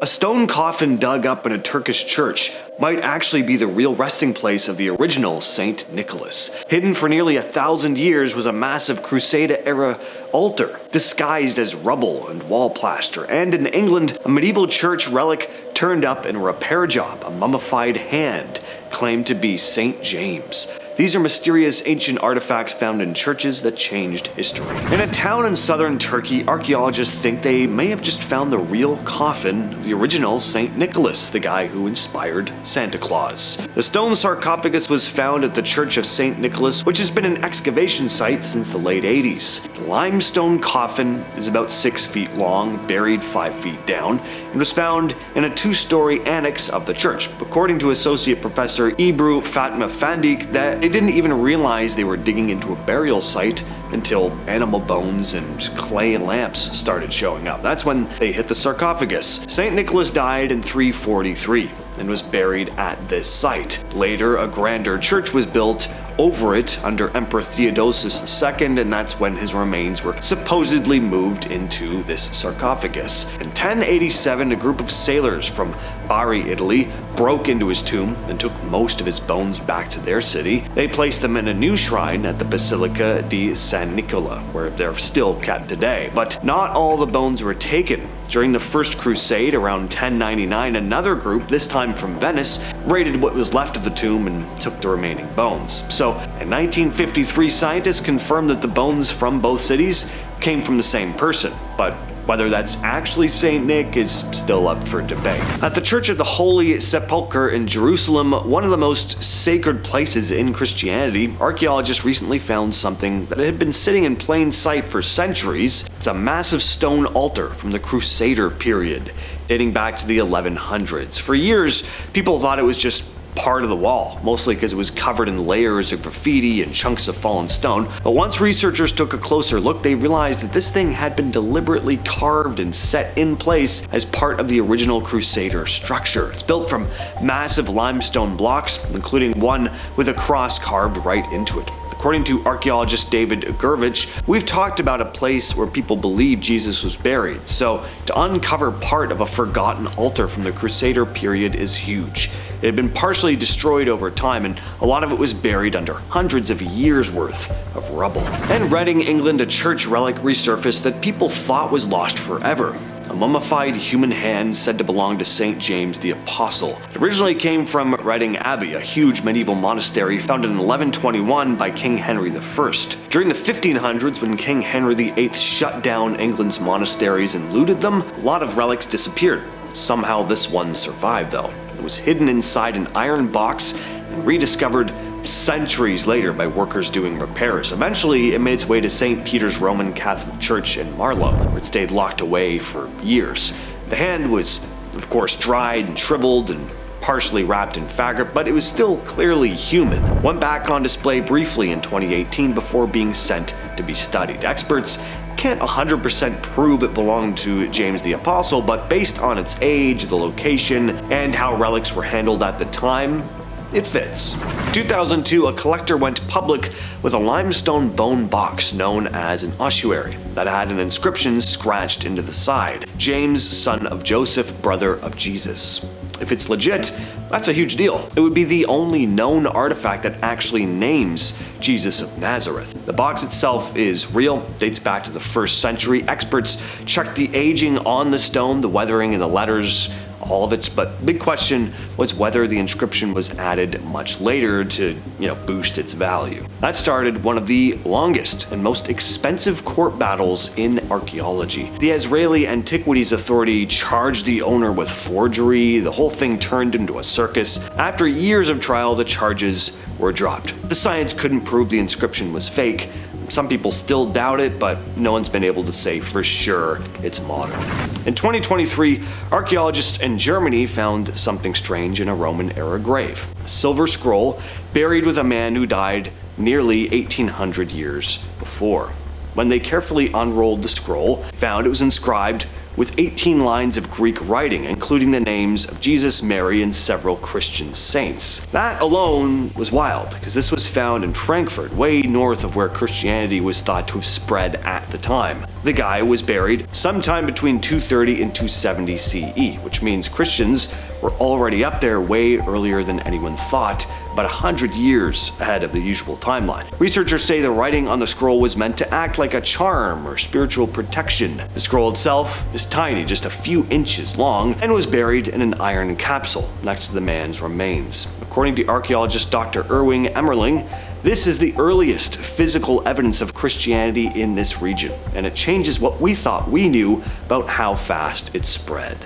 A stone coffin dug up in a Turkish church might actually be the real resting place of the original Saint Nicholas. Hidden for nearly 1,000 years was a massive Crusader-era altar, disguised as rubble and wall plaster, and in England, a medieval church relic turned up in a repair job, a mummified hand, claimed to be St. James. These are mysterious ancient artifacts found in churches that changed history. In a town in southern Turkey, archaeologists think they may have just found the real coffin of the original St. Nicholas, the guy who inspired Santa Claus. The stone sarcophagus was found at the Church of St. Nicholas, which has been an excavation site since the late 80s. The limestone coffin is about 6 feet long, buried 5 feet down, and was found in a 2-story annex of the church. According to Associate Professor Ebru Fatma Fandik, that they didn't even realize they were digging into a burial site until animal bones and clay lamps started showing up. That's when they hit the sarcophagus. St. Nicholas died in 343 and was buried at this site. Later, a grander church was built over it under Emperor Theodosius II, and that's when his remains were supposedly moved into this sarcophagus. In 1087, a group of sailors from Bari, Italy, broke into his tomb and took most of his bones back to their city. They placed them in a new shrine at the Basilica di San Nicola, where they're still kept today. But not all the bones were taken. During the First Crusade, around 1099, another group, this time from Venice, raided what was left of the tomb and took the remaining bones. So, in 1953, scientists confirmed that the bones from both cities came from the same person, but whether that's actually St. Nick is still up for debate. At the Church of the Holy Sepulchre in Jerusalem, one of the most sacred places in Christianity, archaeologists recently found something that had been sitting in plain sight for centuries. It's a massive stone altar from the Crusader period, dating back to the 1100s. For years, people thought it was just part of the wall, mostly because it was covered in layers of graffiti and chunks of fallen stone. But once researchers took a closer look, they realized that this thing had been deliberately carved and set in place as part of the original Crusader structure. It's built from massive limestone blocks, including one with a cross carved right into it. According to archaeologist David Gervich, we've talked about a place where people believe Jesus was buried, so to uncover part of a forgotten altar from the Crusader period is huge. It had been partially destroyed over time, and a lot of it was buried under hundreds of years' worth of rubble. In Reading, England, a church relic resurfaced that people thought was lost forever. A mummified human hand said to belong to St. James the Apostle. It originally came from Reading Abbey, a huge medieval monastery founded in 1121 by King Henry I. During the 1500s, when King Henry VIII shut down England's monasteries and looted them, a lot of relics disappeared. Somehow this one survived though. It was hidden inside an iron box and rediscovered centuries later by workers doing repairs. Eventually, it made its way to St. Peter's Roman Catholic Church in Marlow, where it stayed locked away for years. The hand was, of course, dried and shriveled and partially wrapped in fabric, but it was still clearly human. Went back on display briefly in 2018 before being sent to be studied. Experts can't 100% prove it belonged to James the Apostle, but based on its age, the location, and how relics were handled at the time, it fits. In 2002, a collector went public with a limestone bone box known as an ossuary that had an inscription scratched into the side: James, son of Joseph, brother of Jesus. If it's legit, that's a huge deal. It would be the only known artifact that actually names Jesus of Nazareth. The box itself is real, dates back to the 1st century. Experts checked the aging on the stone, the weathering and the letters, all of it, but big question was whether the inscription was added much later to, boost its value. That started one of the longest and most expensive court battles in archaeology. The Israeli Antiquities Authority charged the owner with forgery. The whole thing turned into a circus. After years of trial, the charges were dropped. The science couldn't prove the inscription was fake. Some people still doubt it, but no one's been able to say for sure it's modern. In 2023, archaeologists in Germany found something strange in a Roman-era grave. A silver scroll buried with a man who died nearly 1800 years before. When they carefully unrolled the scroll, found it was inscribed with 18 lines of Greek writing, including the names of Jesus, Mary, and several Christian saints. That alone was wild, because this was found in Frankfurt, way north of where Christianity was thought to have spread at the time. The guy was buried sometime between 230 and 270 CE, which means Christians were already up there way earlier than anyone thought, about 100 years ahead of the usual timeline. Researchers say the writing on the scroll was meant to act like a charm or spiritual protection. The scroll itself is tiny, just a few inches long, and was buried in an iron capsule next to the man's remains. According to archaeologist Dr. Erwin Emmerling, this is the earliest physical evidence of Christianity in this region, and it changes what we thought we knew about how fast it spread.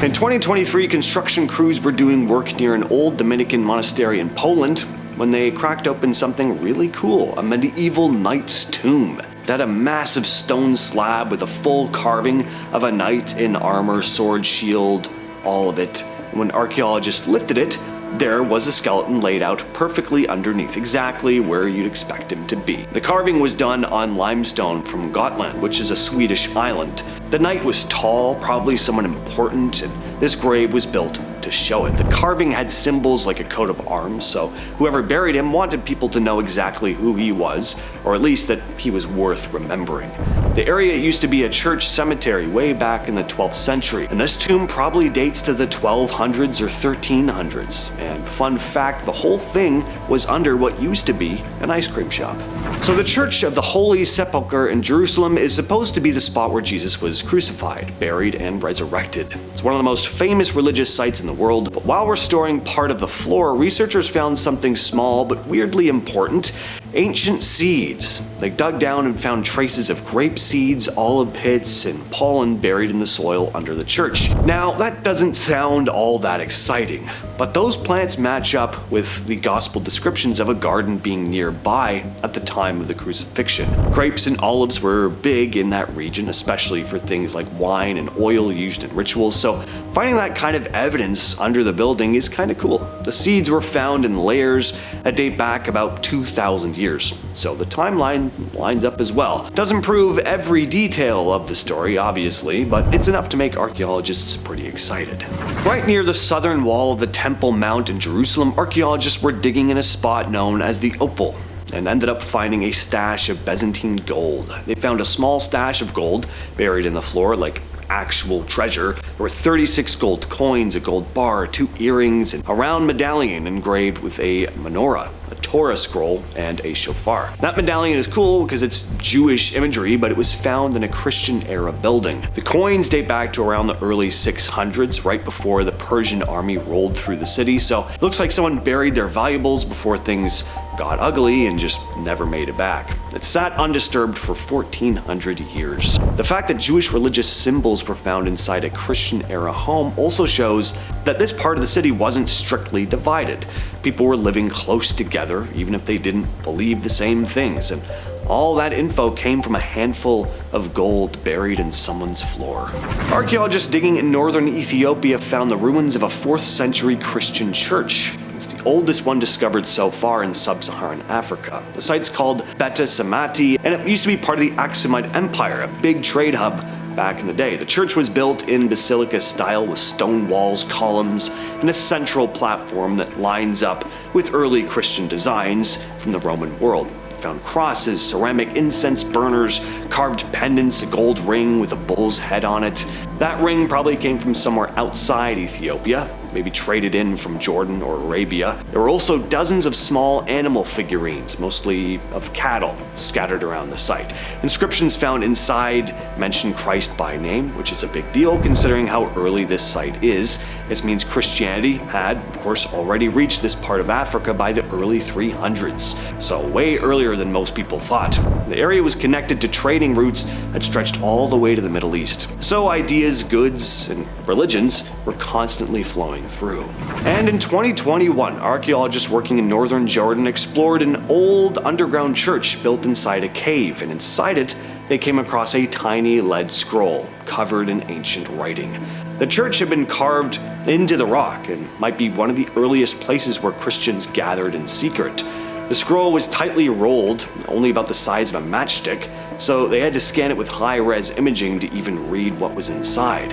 In 2023, construction crews were doing work near an old Dominican monastery in Poland when they cracked open something really cool, a medieval knight's tomb. It had a massive stone slab with a full carving of a knight in armor, sword, shield, all of it. When archaeologists lifted it, there was a skeleton laid out perfectly underneath, exactly where you'd expect him to be. The carving was done on limestone from Gotland, which is a Swedish island. The knight was tall, probably someone important, and this grave was built to show it. The carving had symbols like a coat of arms, so whoever buried him wanted people to know exactly who he was, or at least that he was worth remembering. The area used to be a church cemetery way back in the 12th century, and this tomb probably dates to the 1200s or 1300s. And fun fact, the whole thing was under what used to be an ice cream shop. So the Church of the Holy Sepulchre in Jerusalem is supposed to be the spot where Jesus was crucified, buried, and resurrected. It's one of the most famous religious sites in the world, but while restoring part of the floor, researchers found something small but weirdly important: ancient seeds. They dug down and found traces of grape seeds, olive pits, and pollen buried in the soil under the church. Now, that doesn't sound all that exciting, but those plants match up with the gospel descriptions of a garden being nearby at the time of the crucifixion. Grapes and olives were big in that region, especially for things like wine and oil used in rituals, so finding that kind of evidence under the building is kind of cool. The seeds were found in layers that date back about 2,000 years, so the timeline lines up as well. Doesn't prove every detail of the story, obviously, but it's enough to make archaeologists pretty excited. Right near the southern wall of the Temple Mount in Jerusalem, archaeologists were digging in a spot known as the Ophel, and ended up finding a stash of Byzantine gold. They found a small stash of gold buried in the floor, like actual treasure. There were 36 gold coins, a gold bar, 2 earrings, and a round medallion engraved with a menorah, a Torah scroll, and a shofar. That medallion is cool because it's Jewish imagery, but it was found in a Christian-era building. The coins date back to around the early 600s, right before the Persian army rolled through the city, so it looks like someone buried their valuables before things got ugly and just never made it back. It sat undisturbed for 1,400 years. The fact that Jewish religious symbols were found inside a Christian-era home also shows that this part of the city wasn't strictly divided. People were living close together, even if they didn't believe the same things, and all that info came from a handful of gold buried in someone's floor. Archaeologists digging in northern Ethiopia found the ruins of a 4th century Christian church. It's the oldest one discovered so far in sub-Saharan Africa. The site's called Beta Samati, and it used to be part of the Aksumite Empire, a big trade hub back in the day. The church was built in basilica style with stone walls, columns, and a central platform that lines up with early Christian designs from the Roman world. Found crosses, ceramic incense burners, carved pendants, a gold ring with a bull's head on it. That ring probably came from somewhere outside Ethiopia, maybe traded in from Jordan or Arabia. There were also dozens of small animal figurines, mostly of cattle, scattered around the site. Inscriptions found inside mention Christ by name, which is a big deal considering how early this site is. This means Christianity had, of course, already reached this part of Africa by the early 300s, so way earlier than most people thought. The area was connected to trading routes that stretched all the way to the Middle East, so ideas, goods, and religions were constantly flowing through. And in 2021, archaeologists working in northern Jordan explored an old underground church built inside a cave, and inside it, they came across a tiny lead scroll covered in ancient writing. The church had been carved into the rock and might be one of the earliest places where Christians gathered in secret. The scroll was tightly rolled, only about the size of a matchstick, so they had to scan it with high-res imaging to even read what was inside.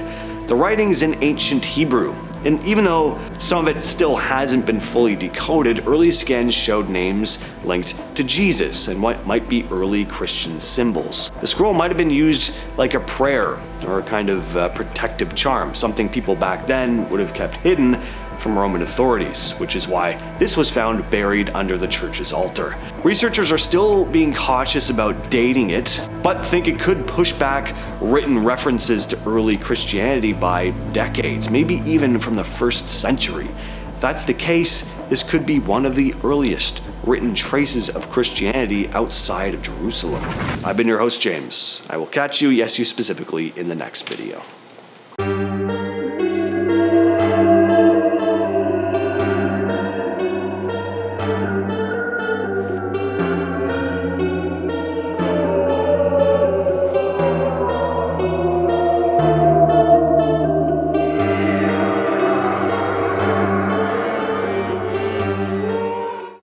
The writing's in ancient Hebrew, and even though some of it still hasn't been fully decoded, early scans showed names linked to Jesus and what might be early Christian symbols. The scroll might have been used like a prayer or a kind of protective charm, something people back then would have kept hidden from Roman authorities, which is why this was found buried under the church's altar. Researchers are still being cautious about dating it, but think it could push back written references to early Christianity by decades, maybe even from the 1st century. If that's the case, this could be one of the earliest written traces of Christianity outside of Jerusalem. I've been your host, James. I will catch you, yes you specifically, in the next video.